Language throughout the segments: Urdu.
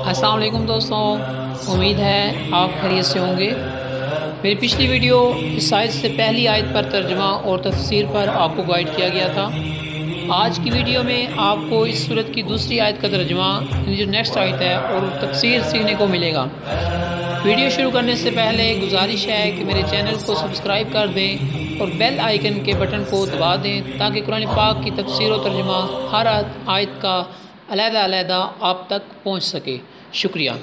السلام علیکم دوستوں، امید ہے آپ خیریت سے ہوں گے۔ میری پچھلی ویڈیو اس آیت سے پہلی آیت پر ترجمہ اور تفسیر پر آپ کو گائیڈ کیا گیا تھا۔ آج کی ویڈیو میں آپ کو اس صورت کی دوسری آیت کا ترجمہ یعنی جو نیکسٹ آیت ہے اور تفسیر سیکھنے کو ملے گا۔ ویڈیو شروع کرنے سے پہلے گزارش ہے کہ میرے چینل کو سبسکرائب کر دیں اور بیل آئیکن کے بٹن کو دبا دیں تاکہ قرآن پاک کی تفسیر و ترجمہ ہر آیت کا علیحدہ آپ تک پہنچ سکے۔ شکریہ۔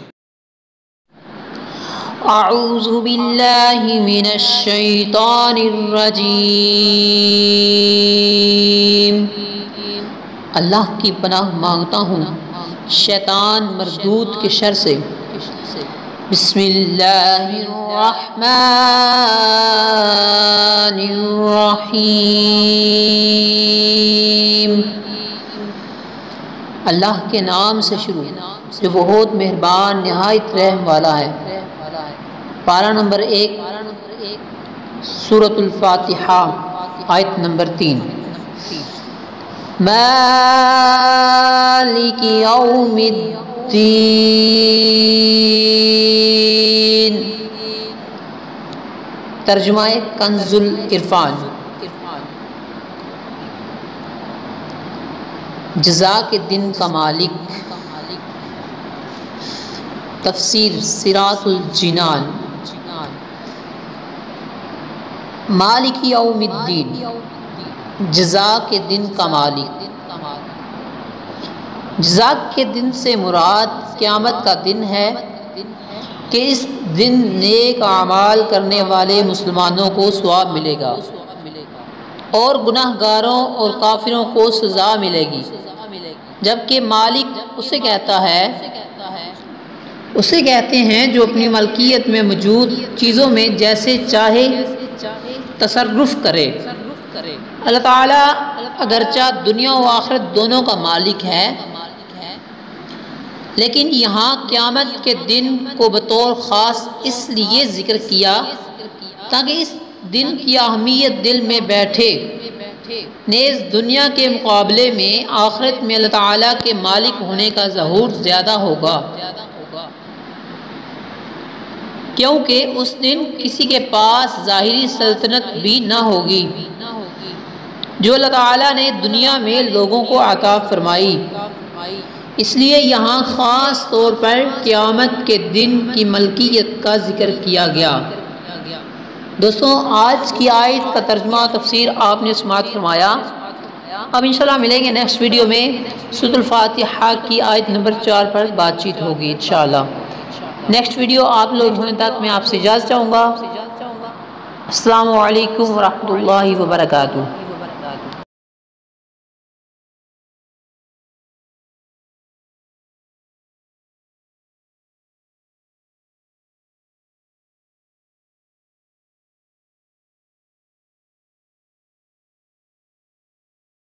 اعوذ باللہ من الشیطان الرجیم۔ اللہ کی پناہ مانگتا ہوں شیطان مردود کے شر سے۔ بسم اللہ الرحمن الرحیم۔ اللہ کے نام سے شروع جو بہت مہربان نہایت رحم والا ہے۔ پارہ نمبر 1 سورۃ الفاتحہ آیت نمبر 3۔ مالک یوم الدین۔ ترجمہ کنز العرفان۔ جزا کے دن کا مالک۔ تفسیر صراط الجنان۔ مالک یوم الدین، جزا کے دن کا مالک۔ جزا کے دن سے مراد قیامت کا دن ہے کہ اس دن نیک اعمال کرنے والے مسلمانوں کو ثواب ملے گا اور گناہ گاروں اور کافروں کو سزا ملے گی، جبکہ مالک اسے کہتے ہیں جو اپنی ملکیت میں موجود چیزوں میں جیسے چاہے تصرف کرے۔ اللہ تعالیٰ اگرچہ دنیا و آخرت دونوں کا مالک ہے، لیکن یہاں قیامت کے دن کو بطور خاص اس لیے ذکر کیا تاکہ اس دن کی اہمیت دل میں بیٹھے۔ نیز دنیا کے مقابلے میں آخرت میں اللہ تعالیٰ کے مالک ہونے کا ظہور زیادہ ہوگا، کیونکہ اس دن کسی کے پاس ظاہری سلطنت بھی نہ ہوگی جو اللہ تعالیٰ نے دنیا میں لوگوں کو عطا فرمائی۔ اس لیے یہاں خاص طور پر قیامت کے دن کی ملکیت کا ذکر کیا گیا۔ دوستوں، آج کی آیت کا ترجمہ تفسیر آپ نے سماعت فرمایا۔ اب انشاءاللہ ملیں گے نیکسٹ ویڈیو میں۔ سورۃ الفاتحہ کی آیت نمبر 4 پر بات چیت ہوگی انشاءاللہ۔ نیکسٹ ویڈیو آپ لوگ ہونے تک میں آپ سے اجازت چاہوں گا۔ السلام علیکم ورحمۃ اللہ وبرکاتہ۔